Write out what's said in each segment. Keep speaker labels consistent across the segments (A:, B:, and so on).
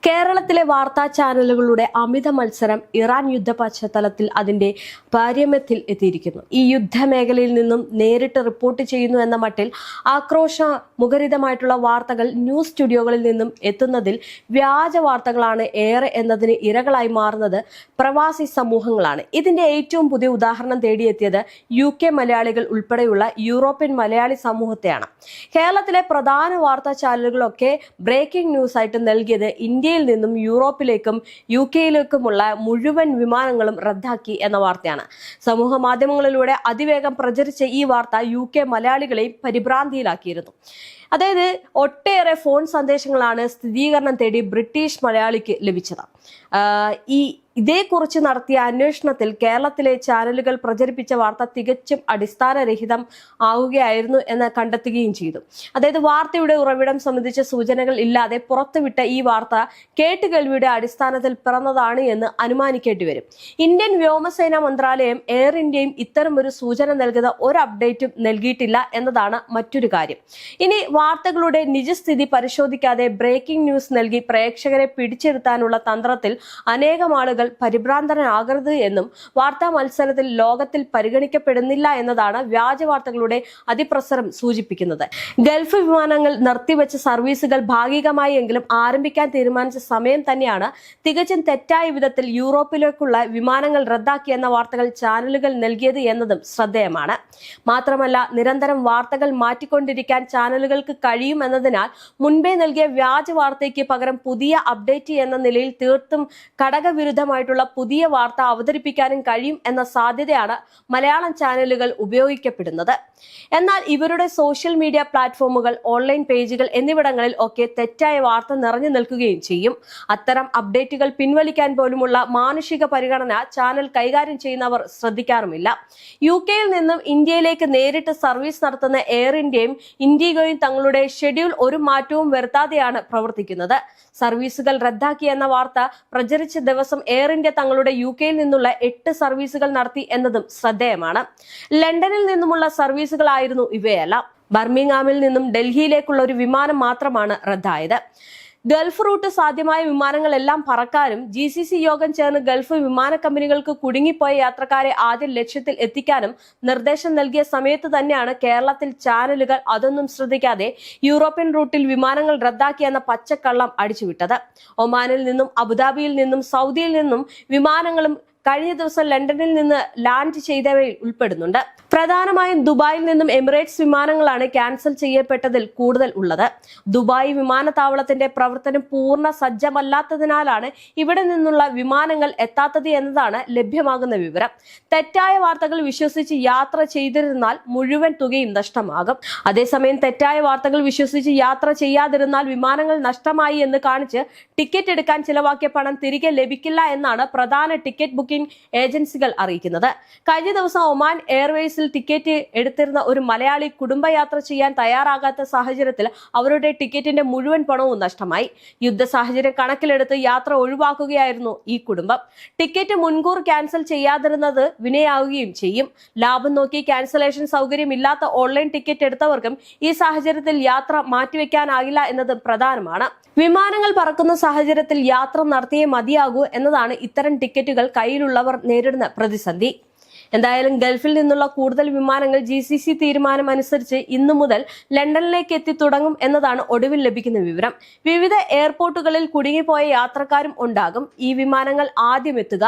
A: കേരളത്തിലെ വാർത്താ ചാനലുകളുടെ അമിത മത്സരം ഇറാൻ യുദ്ധ പശ്ചാത്തലത്തിൽ അതിന്റെ പാരമ്യത്തിൽ എത്തിയിരിക്കുന്നു. ഈ യുദ്ധമേഖലയിൽ നിന്നും നേരിട്ട് റിപ്പോർട്ട് ചെയ്യുന്നു എന്ന മട്ടിൽ ആക്രോശ മുഖരിതമായിട്ടുള്ള വാർത്തകൾ ന്യൂസ് സ്റ്റുഡിയോകളിൽ നിന്നും എത്തുന്നതിൽ വ്യാജ വാർത്തകളാണ് ഏറെ എന്നതിന് ഇരകളായി മാറുന്നത് പ്രവാസി സമൂഹങ്ങളാണ്. ഇതിന്റെ ഏറ്റവും പുതിയ ഉദാഹരണം തേടിയെത്തിയത് UK മലയാളികൾ ഉൾപ്പെടെയുള്ള യൂറോപ്യൻ മലയാളി സമൂഹത്തെയാണ്. കേരളത്തിലെ പ്രധാന വാർത്താ ചാനലുകളൊക്കെ ബ്രേക്കിംഗ് ന്യൂസ് ആയിട്ട് നൽകിയത് ഇന്ത്യയിൽ നിന്നും യൂറോപ്പിലേക്കും UK-യിലേക്കുമുള്ള മുഴുവൻ വിമാനങ്ങളും റദ്ദാക്കി എന്ന വാർത്തയാണ്. സമൂഹ മാധ്യമങ്ങളിലൂടെ അതിവേഗം പ്രചരിച്ച ഈ വാർത്ത UK മലയാളികളെയും പരിഭ്രാന്തിയിലാക്കിയിരുന്നു. അതായത് ഒട്ടേറെ ഫോൺ സന്ദേശങ്ങളാണ് സ്ഥിരീകരണം തേടി ബ്രിട്ടീഷ് മലയാളിക്ക് ലഭിച്ചത്. ഇതേക്കുറിച്ച് നടത്തിയ അന്വേഷണത്തിൽ കേരളത്തിലെ ചാനലുകൾ പ്രചരിപ്പിച്ച വാർത്ത തികച്ചും അടിസ്ഥാനരഹിതം ആവുകയായിരുന്നു എന്ന് കണ്ടെത്തുകയും ചെയ്തു. അതായത് വാർത്തയുടെ ഉറവിടം സംബന്ധിച്ച സൂചനകൾ ഇല്ലാതെ പുറത്തുവിട്ട ഈ വാർത്ത കേട്ടുകേൾവിയുടെ അടിസ്ഥാനത്തിൽ പിറന്നതാണ് എന്ന് അനുമാനിക്കേണ്ടി വരും. ഇന്ത്യൻ വ്യോമസേനാ മന്ത്രാലയം എയർ ഇന്ത്യയും ഇത്തരമൊരു സൂചന നൽകുന്ന ഒരു അപ്ഡേറ്റും നൽകിയിട്ടില്ല എന്നതാണ് മറ്റൊരു കാര്യം. ഇനി വാർത്തകളുടെ നിജസ്ഥിതി പരിശോധിക്കാതെ ബ്രേക്കിംഗ് ന്യൂസ് നൽകി പ്രേക്ഷകരെ പിടിച്ചിരുത്താനുള്ള തന്ത്രത്തിൽ അനേകം ആളുകൾ പരിഭ്രാന്തനാകരുത് എന്നും വാർത്താ മത്സരത്തിൽ ലോകത്തിൽ പരിഗണിക്കപ്പെടുന്നില്ല എന്നതാണ് വ്യാജ വാർത്തകളുടെ അതിപ്രസരം സൂചിപ്പിക്കുന്നത്. ഗൾഫ് വിമാനങ്ങൾ നിർത്തിവെച്ച സർവീസുകൾ ഭാഗികമായി എങ്കിലും ആരംഭിക്കാൻ തീരുമാനിച്ച സമയം തന്നെയാണ് തികച്ചും തെറ്റായ വിധത്തിൽ യൂറോപ്പിലേക്കുള്ള വിമാനങ്ങൾ റദ്ദാക്കിയെന്ന വാർത്തകൾ ചാനലുകൾ നൽകിയത് എന്നതും ശ്രദ്ധേയമാണ്. മാത്രമല്ല, നിരന്തരം വാർത്തകൾ മാറ്റിക്കൊണ്ടിരിക്കാൻ ചാനലുകൾക്ക് കഴിയുമെന്നതിനാൽ മുൻപേ നൽകിയ വ്യാജ വാർത്തയ്ക്ക് പകരം പുതിയ അപ്ഡേറ്റ് എന്ന നിലയിൽ തീർത്തും ഘടകവിരുദ്ധമായിട്ടുള്ള പുതിയ വാർത്ത അവതരിപ്പിക്കാനും കഴിയും എന്ന സാധ്യതയാണ് മലയാളം ചാനലുകൾ ഉപയോഗിക്കപ്പെടുന്നത്. എന്നാൽ ഇവരുടെ സോഷ്യൽ മീഡിയ പ്ലാറ്റ്ഫോമുകൾ, ഓൺലൈൻ പേജുകൾ എന്നിവിടങ്ങളിൽ ഒക്കെ തെറ്റായ വാർത്ത നിറഞ്ഞു നിൽക്കുകയും ചെയ്യും. അത്തരം അപ്ഡേറ്റുകൾ പിൻവലിക്കാൻ പോലുമുള്ള മാനുഷിക പരിഗണന ചാനൽ കൈകാര്യം ചെയ്യുന്നവർ ശ്രദ്ധിക്കാറുമില്ല. UK-യിൽ നിന്നും ഇന്ത്യയിലേക്ക് നേരിട്ട് സർവീസ് നടത്തുന്ന എയർ ഇന്ത്യയും ഇൻഡിഗോയും തങ്ങളുടെ ഷെഡ്യൂൾ ഒരു മാറ്റവും വരുത്താതെയാണ് പ്രവർത്തിക്കുന്നത്. സർവീസുകൾ റദ്ദാക്കി എന്ന വാർത്ത പ്രചരിച്ച ദിവസം എയർ ഇന്ത്യ തങ്ങളുടെ UK-യിൽ നിന്നുള്ള 8 സർവീസുകൾ നടത്തി എന്നതും ശ്രദ്ധേയമാണ്. ലണ്ടനിൽ നിന്നുമുള്ള സർവീസുകളായിരുന്നു ഇവയെല്ലാം. ബർമിംഗ്ഹാമിൽ നിന്നും ഡൽഹിയിലേക്കുള്ള ഒരു വിമാനം മാത്രമാണ് റദ്ദായത്. ഗൾഫ് റൂട്ട് സാധ്യമായ വിമാനങ്ങളെല്ലാം പറക്കാനും GCC യോഗം ചേർന്ന് ഗൾഫ് വിമാന കമ്പനികൾക്ക് കുടുങ്ങിപ്പോയ യാത്രക്കാരെ ആദ്യം ലക്ഷ്യത്തിൽ എത്തിക്കാനും നിർദ്ദേശം നൽകിയ സമയത്ത് തന്നെയാണ് കേരളത്തിൽ ചാനലുകൾ അതൊന്നും ശ്രദ്ധിക്കാതെ യൂറോപ്യൻ റൂട്ടിൽ വിമാനങ്ങൾ റദ്ദാക്കിയെന്ന പച്ചക്കള്ളം അടിച്ചുവിട്ടത്. ഒമാനിൽ നിന്നും അബുദാബിയിൽ നിന്നും സൗദിയിൽ നിന്നും വിമാനങ്ങളും കഴിഞ്ഞ ദിവസം ലണ്ടനിൽ നിന്ന് ലാൻഡ് ചെയ്തവയിൽ ഉൾപ്പെടുന്നുണ്ട്. പ്രധാനമായും ദുബായിൽ നിന്നും എമിറേറ്റ്സ് വിമാനങ്ങളാണ് ക്യാൻസൽ ചെയ്യപ്പെട്ടതിൽ കൂടുതൽ ഉള്ളത്. ദുബായ് വിമാനത്താവളത്തിന്റെ പ്രവർത്തനം പൂർണ്ണ സജ്ജമല്ലാത്തതിനാലാണ് ഇവിടെ നിന്നുള്ള വിമാനങ്ങൾ എത്താത്തത് എന്നതാണ് ലഭ്യമാകുന്ന വിവരം. തെറ്റായ വാർത്തകൾ വിശ്വസിച്ച് യാത്ര ചെയ്തിരുന്നാൽ മുഴുവൻ തുകയും നഷ്ടമാകും. അതേസമയം തെറ്റായ വാർത്തകൾ വിശ്വസിച്ച് യാത്ര ചെയ്യാതിരുന്നാൽ വിമാനങ്ങൾ നഷ്ടമായി എന്ന് കാണിച്ച് ടിക്കറ്റ് എടുക്കാൻ ചിലവാക്കിയ പണം തിരികെ ലഭിക്കില്ല എന്നാണ് പ്രധാന ടിക്കറ്റ് ബുക്കിംഗ് ഏജൻസികൾ അറിയിക്കുന്നത്. കഴിഞ്ഞ ദിവസം ഒമാൻ എയർവേസിൽ ടിക്കറ്റ് എടുത്തിരുന്ന ഒരു മലയാളി കുടുംബയാത്ര ചെയ്യാൻ തയ്യാറാകാത്ത സാഹചര്യത്തിൽ അവരുടെ ടിക്കറ്റിന്റെ മുഴുവൻ പണവും നഷ്ടമായി. യുദ്ധ സാഹചര്യം കണക്കിലെടുത്ത് യാത്ര ഒഴിവാക്കുകയായിരുന്നു ഈ കുടുംബം. ടിക്കറ്റ് മുൻകൂർ ക്യാൻസൽ ചെയ്യാതിരുന്നത് വിനയാവുകയും ചെയ്യും. ലാഭം നോക്കി ക്യാൻസലേഷൻ സൗകര്യമില്ലാത്ത ഓൺലൈൻ ടിക്കറ്റ് എടുത്തവർക്കും ഈ സാഹചര്യത്തിൽ യാത്ര മാറ്റിവെക്കാനാകില്ല എന്നത് പ്രധാനമാണ്. വിമാനങ്ങൾ പറക്കുന്ന സാഹചര്യത്തിൽ യാത്ര നടത്തിയേ മതിയാകൂ എന്നതാണ് ഇത്തരം ടിക്കറ്റുകൾ കയ്യിലുള്ളവർ നേരിടുന്ന പ്രതിസന്ധി. എന്തായാലും ഗൾഫിൽ നിന്നുള്ള കൂടുതൽ വിമാനങ്ങൾ GCC തീരുമാനം അനുസരിച്ച് ഇന്നു മുതൽ ലണ്ടനിലേക്ക് എത്തി തുടങ്ങും എന്നതാണ് ഒടുവിൽ ലഭിക്കുന്ന വിവരം. വിവിധ എയർപോർട്ടുകളിൽ കുടുങ്ങിപ്പോയ യാത്രക്കാരും ഉണ്ടാകും. ഈ വിമാനങ്ങൾ ആദ്യം എത്തുക.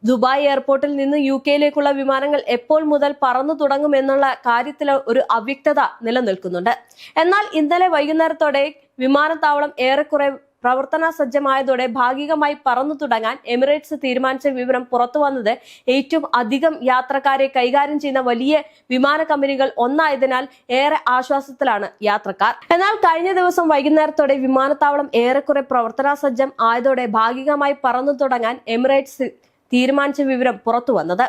A: ദുബായ് എയർപോർട്ടിൽ നിന്ന് UK-യിലേക്കുള്ള വിമാനങ്ങൾ എപ്പോൾ മുതൽ പറന്നു തുടങ്ങുമെന്നുള്ള കാര്യത്തിൽ ഒരു അവ്യക്തത നിലനിൽക്കുന്നുണ്ട്. എന്നാൽ ഇന്നലെ വൈകുന്നേരത്തോടെ വിമാനത്താവളം ഏറെക്കുറെ പ്രവർത്തന സജ്ജമായതോടെ ഭാഗികമായി പറന്നു തുടങ്ങാൻ എമിറേറ്റ്സ് തീരുമാനിച്ച വിവരം പുറത്തു വന്നത് ഏറ്റവും അധികം യാത്രക്കാരെ കൈകാര്യം ചെയ്യുന്ന വലിയ വിമാന കമ്പനികൾ ഒന്നായതിനാൽ ഏറെ ആശ്വാസത്തിലാണ് യാത്രക്കാർ. എന്നാൽ കഴിഞ്ഞ ദിവസം വൈകുന്നേരത്തോടെ വിമാനത്താവളം ഏറെക്കുറെ പ്രവർത്തന സജ്ജം ആയതോടെ ഭാഗികമായി പറന്നു തുടങ്ങാൻ എമിറേറ്റ്സ് തീരുമാനിച്ച വിവരം പുറത്തു വന്നത്.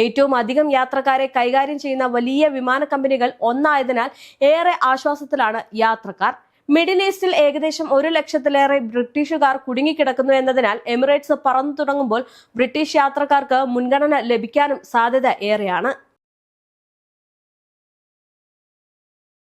A: ഏറ്റവും അധികം യാത്രക്കാരെ കൈകാര്യം ചെയ്യുന്ന വലിയ വിമാന കമ്പനികൾ ഒന്നായതിനാൽ ഏറെ ആശ്വാസത്തിലാണ് യാത്രക്കാർ. മിഡിൽ ഈസ്റ്റിൽ ഏകദേശം 1 ലക്ഷത്തിലേറെ ബ്രിട്ടീഷുകാർ കുടുങ്ങിക്കിടക്കുന്നു എന്നതിനാൽ എമിറേറ്റ്സ് പറന്നു തുടങ്ങുമ്പോൾ ബ്രിട്ടീഷ് യാത്രക്കാർക്ക് മുൻഗണന ലഭിക്കാനും സാധ്യത ഏറെയാണ്.